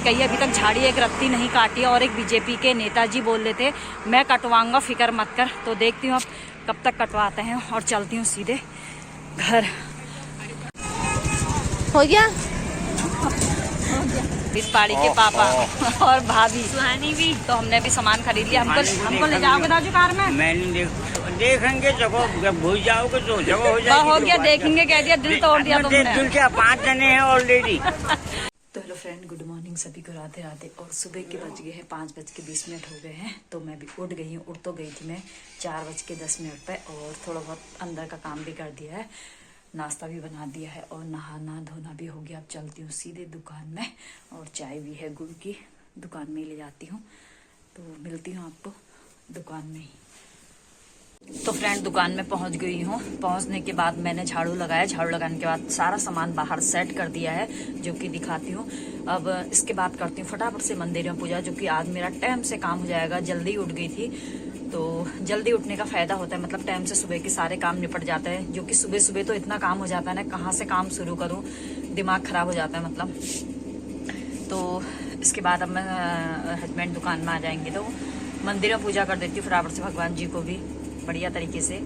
कही है, अभी तक झाड़ी एक रत्ती नहीं काटी है। और एक बीजेपी के नेताजी बोल रहे थे मैं कटवाऊंगा, फिक्र मत कर। तो देखती हूँ अब कब तक कटवाते हैं और चलती हूँ सीधे घर। हो गया इस पाड़ी के पापा और भाभी सुहानी भी, तो हमने भी सामान खरीद लिया। हमको ले जाओगे दाजू कार में? मैंने देखेंगे जगह, जब भूल जाओगे तो जगह हो जाएगी। हो गया, देखेंगे कह दिया, दिल तोड़ दिया तुमने। दिल क्या, 5 जने हैं ऑलरेडी। तो हेलो फ्रेंड, गुड मॉर्निंग सभी को, राधे राधे। और सुबह के बज गए हैं 5:20 हो गए हैं। तो मैं भी उठ गई हूँ। उठ तो गई थी मैं 4:10 पे, और थोड़ा बहुत अंदर का काम भी कर दिया है, नाश्ता भी बना दिया है और नहाना धोना भी हो गया। अब चलती हूँ सीधे दुकान में, और चाय भी है गुड़ की, दुकान में ही ले जाती हूँ। तो मिलती हूँ आपको दुकान में ही। तो फ्रेंड दुकान में पहुंच गई हूँ। पहुंचने के बाद मैंने झाड़ू लगाया। झाड़ू लगाने के बाद सारा सामान बाहर सेट कर दिया है, जो कि दिखाती हूँ। अब इसके बाद करती हूँ फटाफट से मंदिर में पूजा, जो कि आज मेरा टाइम से काम हो जाएगा। जल्दी उठ गई थी, तो जल्दी उठने का फायदा होता है, मतलब टाइम से सुबह के सारे काम निपट जाते हैं। जो कि सुबह सुबह तो इतना काम हो जाता है ना, कहाँ से काम शुरू करूँ, दिमाग खराब हो जाता है मतलब। तो इसके बाद अब मैं हस्बैंड दुकान में आ जाएंगे तो मंदिर में पूजा कर देती हूँ फटाफट से। भगवान जी को भी बढ़िया तरीके से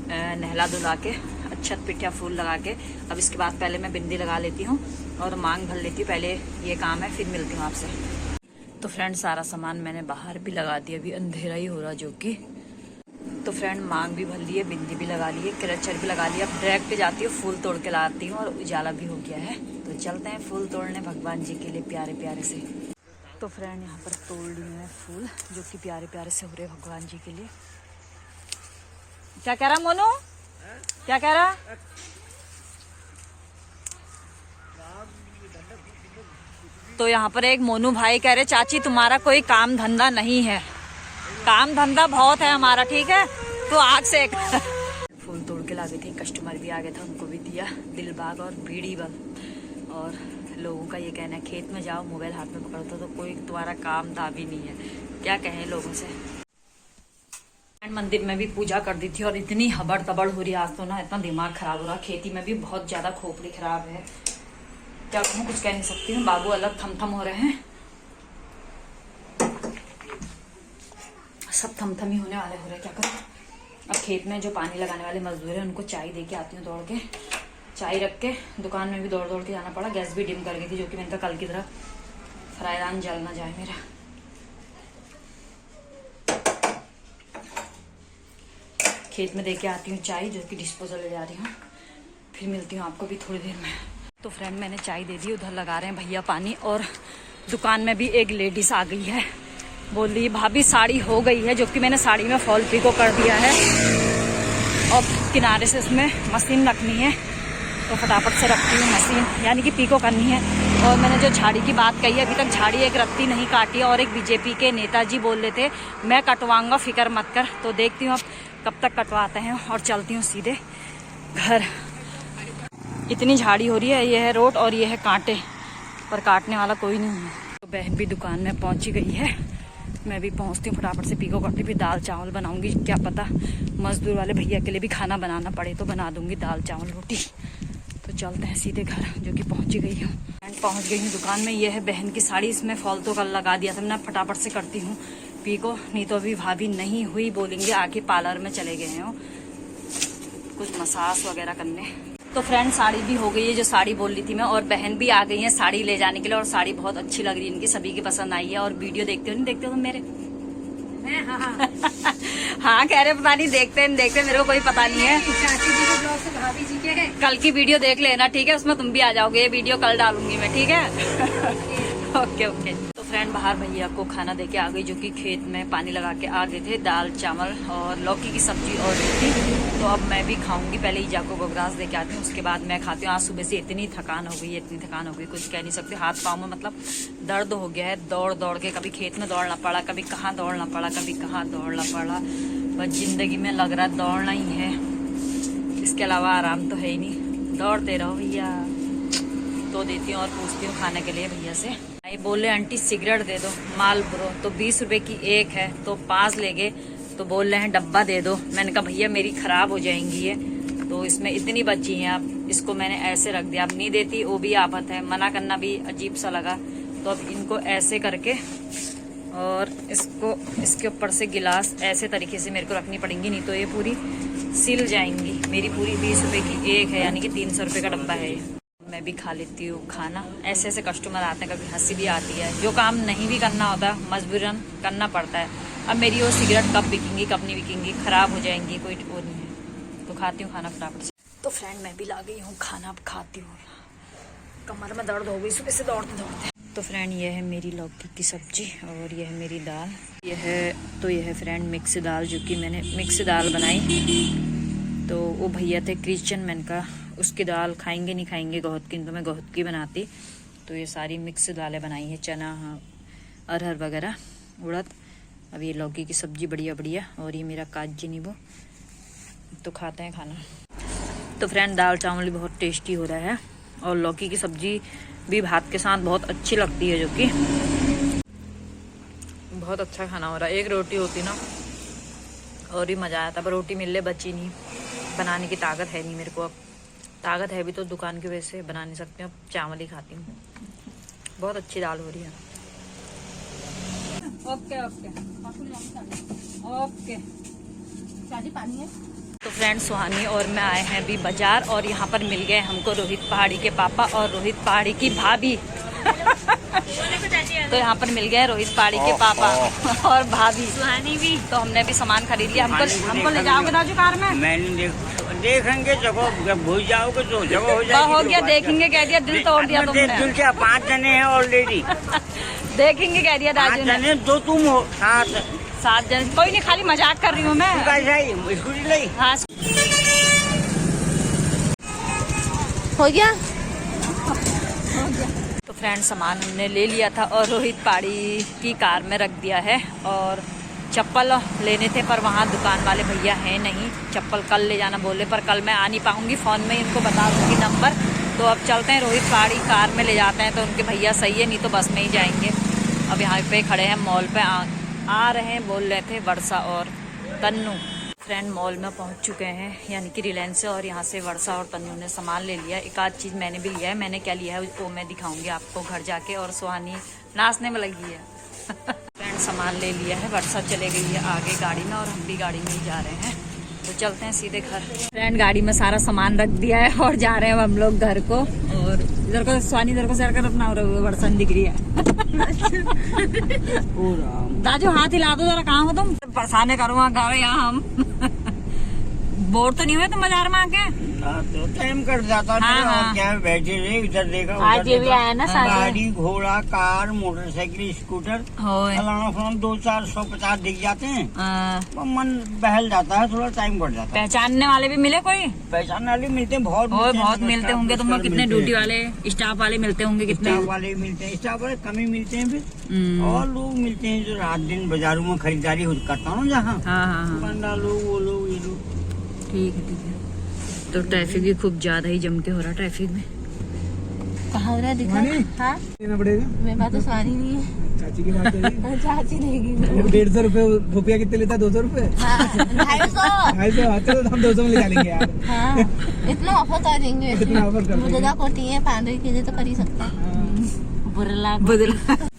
नहला धुला के, अच्छत पिठिया फूल लगा के। अब इसके बाद पहले मैं बिंदी लगा लेती हूँ और मांग भर लेती हूँ, पहले ये काम है, फिर मिलती हूँ आपसे। तो फ्रेंड सारा सामान मैंने बाहर भी लगा दिया, अभी अंधेरा ही हो रहा जो कि। तो फ्रेंड मांग भी भर ली है, बिंदी भी लगा ली है, क्रचर भी लगा लिया। अब डायरेक्ट जाती हूँ, फूल तोड़ के लाती हूँ, और उजाला भी हो गया है। तो चलते हैं फूल तोड़ने भगवान जी के लिए प्यारे प्यारे से। तो फ्रेंड यहाँ पर तोड़ लिए हैं फूल, जो कि प्यारे प्यारे से हो रहे भगवान जी के लिए। क्या कह रहा मोनू, क्या कह रहा? तो यहाँ पर एक मोनू भाई कह रहे चाची तुम्हारा कोई काम धंधा नहीं है। काम धंधा बहुत है हमारा, ठीक है, तो आग से फूल तोड़ के ला गई थी। कस्टमर भी आ गया था, उनको भी दिया दिलबाग और बीड़ी बल। और लोगों का ये कहना है खेत में जाओ मोबाइल हाथ में पकड़ो तो कोई तुम्हारा काम था भी नहीं है। क्या कहें लोगों से। मंदिर में भी पूजा कर दी थी, और इतनी हबड़ तबड़ हो रही आज तो ना, इतना दिमाग खराब हो रहा। खेती में भी बहुत ज्यादा खोपड़ी खराब है, क्या कहूँ, कुछ कह नहीं सकती हूँ। बाबू अलग थम हो रहे हैं, सब थम ही होने वाले हो रहे, क्या करूँ। अब खेत में जो पानी लगाने वाले मजदूर हैं उनको चाय दे के आती हूँ दौड़ के। चाय रख के दुकान में भी दौड़ के जाना पड़ा। गैस भी डिम कर गई थी, जो कि मैंने कहा कल की तरह फ्राईदान जल ना जाए मेरा। खेत में दे के आती हूँ चाय, जो कि डिस्पोजल ले जा रही हूँ। फिर मिलती हूँ आपको भी थोड़ी देर में। तो फ्रेंड मैंने चाय दे दी, उधर लगा रहे हैं भैया पानी। और दुकान में भी एक लेडीज आ गई है, बोल रही भाभी साड़ी हो गई है, जो कि मैंने साड़ी में फॉल पिको कर दिया है। और किनारे से इसमें मशीन रखनी है, तो फटाफट से रखती हूँ मशीन, यानी कि पिको करनी है। और मैंने जो झाड़ी की बात कही है, अभी तक झाड़ी एक रत्ती नहीं काटी है। और एक बीजेपी के नेताजी बोल रहे थे मैं कटवाऊंगा, फिक्र मत कर। तो देखती हूँ अब कब तक कटवाते हैं और चलती हूँ सीधे घर। इतनी झाड़ी हो रही है, ये है रोड और ये है कांटे, पर काटने वाला कोई नहीं है। तो बहन भी दुकान में पहुंच गई है, मैं भी पहुंचती हूँ फटाफट से, पिको करती, फिर दाल चावल बनाऊंगी। क्या पता मजदूर वाले भैया के लिए भी खाना बनाना पड़े तो बना दूंगी, दाल चावल रोटी। तो चलते हैं सीधे घर, जो कि पहुंच गई हूँ। पहुंच गई हूँ दुकान में। ये है बहन की साड़ी, इसमें फॉल तो कल लगा दिया था मैं, फटाफट से करती हूँ पिको, नहीं तो अभी भाभी नहीं हुई बोलेंगे आके पार्लर में चले गए हैं कुछ मसाज वगैरह करने। तो फ्रेंड साड़ी भी हो गई है, जो साड़ी बोल रही थी मैं, और बहन भी आ गई है साड़ी ले जाने के लिए। और साड़ी बहुत अच्छी लग रही है इनकी, सभी की पसंद आई है। और वीडियो देखते हो नहीं देखते हो तुम मेरे? हाँ कह रहे पता नहीं देखते मेरे को कोई पता नहीं है। चाची जी के ब्लॉग से भाभी जी के कल की वीडियो देख लेना, ठीक है, उसमें तुम भी आ जाओगे। ये वीडियो कल डालूंगी मैं, ठीक है। ओके। तो फ्रेंड बाहर भैया को खाना देके आ गई, जो कि खेत में पानी लगा के आ गए थे। दाल चावल और लौकी की सब्जी और रोटी। तो अब मैं भी खाऊंगी, पहले ईजा को गोगरास देके आती हूँ, उसके बाद मैं खाती हूँ। आज सुबह से इतनी थकान हो गई, कुछ कह नहीं सकती। हाथ पाँव में मतलब दर्द हो गया है, दौड़ के, कभी खेत में दौड़ना पड़ा, कभी कहाँ दौड़ना पड़ा, कभी कहाँ दौड़ना पड़ा। बस जिंदगी में लग रहा दौड़ना ही है, इसके अलावा आराम तो है ही नहीं। दौड़ते रहो भैया। तो देती हूँ और पूछती हूँ खाने के लिए भैया से। ये बोले आंटी सिगरेट दे दो, माल ब्रो, तो 20 रुपए की एक है, तो 5 ले गए, तो बोल रहे हैं डब्बा दे दो। मैंने कहा भैया मेरी खराब हो जाएंगी ये, तो इसमें इतनी बची हैं, अब इसको मैंने ऐसे रख दिया। अब नहीं देती वो भी आफत है, मना करना भी अजीब सा लगा, तो अब इनको ऐसे करके और इसको इसके ऊपर से गिलास ऐसे तरीके से मेरे को रखनी पड़ेंगी, नहीं तो ये पूरी सिल जाएंगी। मेरी पूरी 20 रुपए की एक है, यानी कि 300 रुपए का डब्बा है ये। मैं भी खा लेती हूँ खाना। ऐसे ऐसे कस्टमर आते हैं, कभी हंसी भी आती है। जो काम नहीं भी करना होता मजबूरन करना पड़ता है। अब मेरी वो सिगरेट कब बिकेंगी कब नहीं बिकेंगी, खराब हो जाएंगी, कोई वो नहीं है, तो खाती हूँ खाना फटाफट से। तो फ्रेंड मैं भी ला गई हूँ खाना, अब खाती हूँ। कमर में दर्द हो गई सुबह से दौड़ते दौड़ते। तो फ्रेंड ये है मेरी लौकी की सब्जी और यह है मेरी दाल। यह है फ्रेंड मिक्स दाल, जो कि मैंने मिक्स दाल बनाई। तो वो भैया थे क्रिश्चियन, मैंने कहा उसकी दाल खाएंगे नहीं खाएंगे गौहत की, तो मैं गौहत की बनाती। तो ये सारी मिक्स दालें बनाई हैं, चना अरहर वगैरह उड़द। अब ये लौकी की सब्जी बढ़िया बढ़िया, और ये मेरा काजी नींबू। तो खाते हैं खाना। तो फ्रेंड दाल चावल भी बहुत टेस्टी हो रहा है, और लौकी की सब्जी भी भात के साथ बहुत अच्छी लगती है, जो कि बहुत अच्छा खाना हो रहा है। एक रोटी होती ना और ही मज़ा आता, पर रोटी मिलने बची नहीं, बनाने की ताकत है नहीं मेरे को। अब ताकत है भी तो दुकान की वजह से बना नहीं सकती हूँ, अब चावल ही खाती हूँ। बहुत अच्छी दाल हो रही है। Okay okay okay. पानी है। तो फ्रेंड सुहानी और मैं आए हैं अभी बाजार, और यहाँ पर मिल गए हमको रोहित पहाड़ी के पापा और रोहित पहाड़ी की भाभी। तो यहाँ पर मिल गए रोहित पहाड़ी के पापा और भाभी सुहानी भी। तो हमने भी सामान खरीद लिया। हमको ले जाओगे राजू कार में? मैंने देखेंगे जगह, जब भूल जाओगे तो जगह हो जाएगी। हो गया देखेंगे कह दिया, दिल तोड़ दिया तुमने। 5 जने हैं ऑलरेडी। देखेंगे कह दिया राजू ने। दो तुम हो 7 जन। कोई नहीं, खाली मजाक कर रही हूँ मैं। स्कूटी लाई। हाँ हो गया। तो फ्रेंड सामान हमने ले लिया था और रोहित पहाड़ी की कार में रख दिया है। और चप्पल लेने थे, पर वहाँ दुकान वाले भैया हैं नहीं। चप्पल कल ले जाना बोले, पर कल मैं आ नहीं पाऊँगी। फ़ोन में इनको बता दूँगी नंबर। तो अब चलते हैं रोहित पहाड़ी कार में ले जाते हैं, तो उनके भैया सही है, नहीं तो बस में ही जाएंगे। अब यहाँ पे खड़े हैं मॉल पे, आ रहे हैं, बोल रहे थे वर्षा और तन्नू। फ्रेंड मॉल में पहुंच चुके हैं, यानी कि रिलायंस से, और यहाँ से वर्षा और तन्नू ने सामान ले लिया। एक आध चीज़ मैंने भी लिया है। मैंने क्या लिया है वो मैं दिखाऊंगी आपको घर जाके। और सुहानी नाचने में लगी है। फ्रेंड सामान ले लिया है, वर्षा चले गई है आगे गाड़ी में, और हम भी गाड़ी में ही जा रहे हैं। तो चलते हैं सीधे घर। फ्रेंड गाड़ी में सारा सामान रख दिया है और जा रहे हैं हम लोग घर को। और इधर को सुहानी इधर को सर कर अपना वर्षा दिख रही है। दाजू हाथ हिला दो जरा, कहाँ हो तुम? परेशान करूँगा घर यहाँ हम। बोर तो नहीं हुए तुम बाजार में आके? तो टाइम कट जाता है। हाँ। क्या बैठे रहे, इधर देखा आज ये भी आया ना सारे। गाड़ी घोड़ा कार मोटरसाइकिल स्कूटर फलाना फलाना 200-450 दिख जाते हैं। तो मन बहल जाता है, थोड़ा टाइम कट जाता है। पहचानने वाले भी मिले कोई? पहचानने वाले मिलते हैं, बहुत मिलते होंगे तुमको। कितने ड्यूटी वाले स्टाफ वाले मिलते होंगे? कितने स्टाफ वाले मिलते हैं? स्टाफ वाले कम ही मिलते हैं फिर। और लोग मिलते हैं जो रात दिन बाजारों में खरीदारी करता हूँ जहाँ। दुकानदार लोग, वो लोग, ये लोग। ठीक है। तो ट्रैफिक भी खूब ज्यादा ही जम के हो रहा ट्रैफिक में। कहाँ हो रहा है दिखा? हाँ मेरे पास तो सारी नहीं है। चाची की बात है। चाची रहेगी। 150 रुपया कितने लेता? 200 रुपए। 250 तो हम 200 में ले जाएंगे यार। हाँ इतना ऑफर कर देंगे। इतना ऑफर कर देंगे। कोटी है 5 के तो कर ही सकता है। बुदला।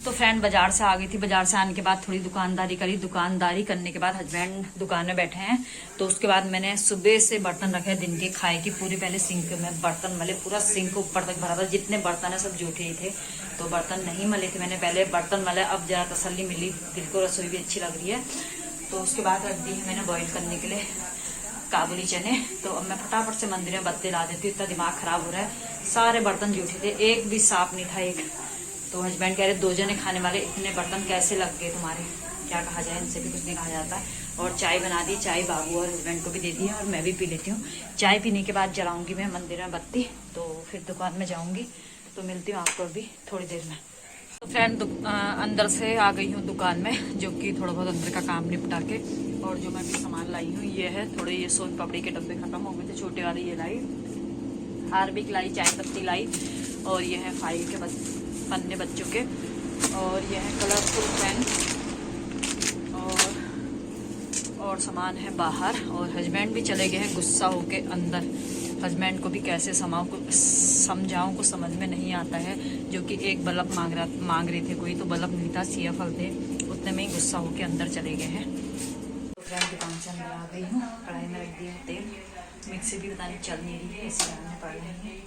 तो फ्रेंड बाजार से आ गई थी। बाजार से आने के बाद थोड़ी दुकानदारी करी। दुकानदारी करने के बाद हस्बैंड दुकान में बैठे हैं। तो उसके बाद मैंने सुबह से बर्तन रखे दिन के खाए की पूरी। पहले सिंक में बर्तन मले, पूरा सिंक ऊपर तक भरा था। जितने बर्तन है सब जूठे ही थे, तो बर्तन नहीं मले थे। मैंने पहले बर्तन मले, अब जरा तसल्ली मिली, दिल को रसोई भी अच्छी लग रही है। तो उसके बाद रख दी है मैंने बॉईल करने के लिए काबुली चने। तो अब मैं फटाफट से मंदिर में बत्ती ला देती हूँ, इतना दिमाग खराब हो रहा है। सारे बर्तन जूठे थे, एक भी साफ नहीं था एक। तो हस्बैंड कह रहे 2 जने खाने वाले इतने बर्तन कैसे लग गए तुम्हारे? क्या कहा जाए, इनसे भी कुछ नहीं कहा जाता है। और चाय बना दी, चाय बाबू और हस्बैंड को भी दे दी है, और मैं भी पी लेती हूँ। चाय पीने के बाद जलाऊंगी मैं मंदिर में बत्ती, तो फिर दुकान में जाऊंगी। तो मिलती हूँ आपको अभी थोड़ी देर में। तो फ्रेंड अंदर से आ गई हूँ दुकान में, जो कि थोड़ा बहुत अंदर का काम निपटा के। और जो मैं भी सामान लाई हूँ ये है, थोड़े ये सोन पापड़ी के डब्बे खत्म हो गए थे छोटे वाले, ये लाई। हार्बिक लाई, चाय पत्ती लाई, और ये है फाइल के पन्ने बच्चों के, और यह है कलरफुल पेन, और सामान है बाहर। और हस्बैंड भी चले गए हैं गुस्सा होके अंदर। हस्बैंड को भी कैसे समझाऊं कुछ समझ में नहीं आता है। जो कि एक बल्ब मांग रहे थे कोई, तो बल्ब नहीं था, सिया फल थे। उतने में ही गुस्सा होके अंदर चले गए हैं। तो फ्रेंड दुकान से अंदर आ गई हूँ, कढ़ाई में रख दिया तेल, मिक्सी भी पता नहीं चल नहीं रही है, इसे डालने पड़ रही है।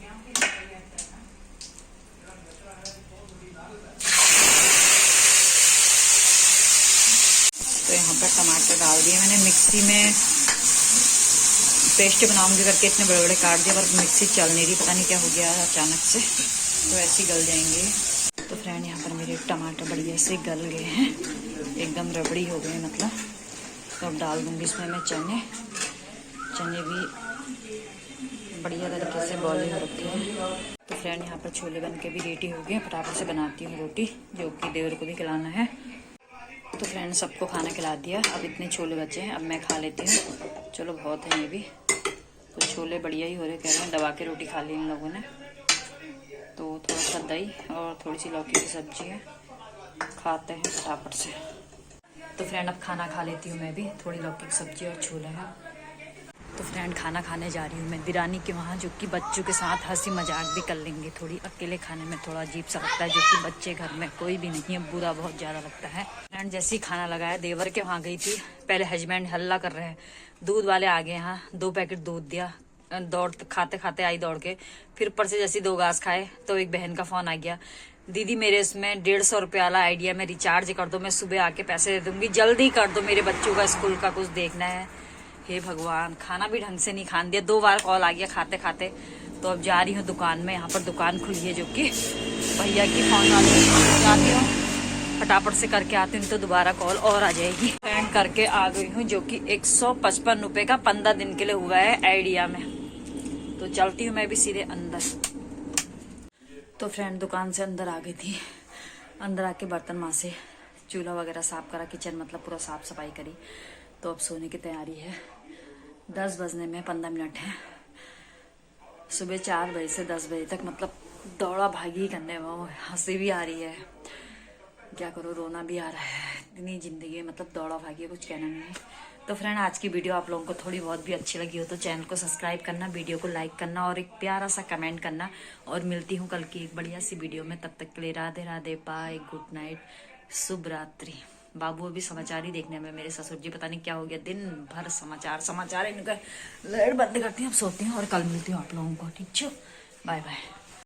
तो यहाँ पर टमाटर डाल दिए मैंने, मिक्सी में पेस्ट बनाऊंगी करके इतने बड़े बड़े काट दिए, पर मिक्सी चल नहीं रही, पता नहीं क्या हो गया अचानक से, तो ऐसे ही गल जाएंगे। तो फ्रेंड यहाँ पर मेरे टमाटर बढ़िया से गल गए हैं, एकदम रबड़ी हो गए मतलब। तो अब डाल दूंगी इसमें मैं चने भी बढ़िया तरीके से बॉईल हो रखे हैं। तो फ्रेंड यहाँ पर छोले बन के भी रेडी हो गए, फटाफट से बनाती हूँ रोटी, जो कि देवर को भी खिलाना है। तो फ्रेंड सबको खाना खिला दिया, अब इतने छोले बचे हैं, अब मैं खा लेती हूँ। चलो बहुत है ये भी। तो छोले बढ़िया ही हो रहे, कह रहे हैं दबा के रोटी खा ली इन लोगों ने। तो थोड़ा सा दही और थोड़ी सी लौकी की सब्जी है, खाते हैं फटाफट से। तो फ्रेंड अब खाना खा लेती हूँ मैं भी, थोड़ी लौकी की सब्जी और छोले हैं। तो फ्रेंड खाना खाने जा रही हूँ मैं दिरानी के वहाँ, जो कि बच्चों के साथ हंसी मजाक भी कर लेंगे थोड़ी। अकेले खाने में थोड़ा अजीब सा लगता है, जो कि बच्चे घर में कोई भी नहीं है, बुरा बहुत ज़्यादा लगता है। फ्रेंड जैसे ही खाना लगाया देवर के वहाँ गई थी, पहले हस्बैंड हल्ला कर रहे हैं, दूध वाले आ गए यहाँ, 2 पैकेट दूध दिया, दौड़ खाते खाते आई दौड़ के। फिर ऊपर से जैसे 2 घास खाए तो एक बहन का फोन आ गया, दीदी मेरे इसमें 150 रुपये वाला आइडिया में रिचार्ज कर दो, मैं सुबह आके पैसे दे दूंगी, जल्दी कर दो, मेरे बच्चों का स्कूल का कुछ देखना है। हे भगवान, खाना भी ढंग से नहीं खान दिया, 2 बार कॉल आ गया खाते खाते। तो अब जा रही हूँ दुकान में, यहाँ पर दुकान खुली है जो कि भैया की फोन वाले, जाती हूँ फटाफट से करके आती हूँ, तो दोबारा कॉल और आ जाएगी। पेमेंट करके आ गई हूँ, जो कि 155 रुपये का 15 दिन के लिए हुआ है आइडिया में। तो चलती हूँ मैं भी सीधे अंदर। तो फ्रेंड दुकान से अंदर आ गई थी, अंदर आके बर्तन मासे, चूल्हा वगैरह साफ करा, किचन मतलब पूरा साफ सफाई करी। तो अब सोने की तैयारी है, 10 बजने में 15 मिनट है। सुबह 4 बजे से 10 बजे तक मतलब दौड़ा भागी करने में हंसी भी आ रही है, क्या करो रोना भी आ रहा है, इतनी जिंदगी मतलब दौड़ा भागी है, कुछ कहना नहीं है। तो फ्रेंड आज की वीडियो आप लोगों को थोड़ी बहुत भी अच्छी लगी हो तो चैनल को सब्सक्राइब करना, वीडियो को लाइक करना और एक प्यारा सा कमेंट करना। और मिलती हूँ कल की एक बढ़िया सी वीडियो में, तब तक के लिए Radhe Radhe, bye, good night, शुभ रात्रि। बाबू अभी समाचार ही देखने में, मेरे ससुर जी पता नहीं क्या हो गया, दिन भर समाचार इनका लाइट बंद करती हूँ, अब सोती हूँ और कल मिलती हूँ आप लोगों को, ठीक है, बाय बाय।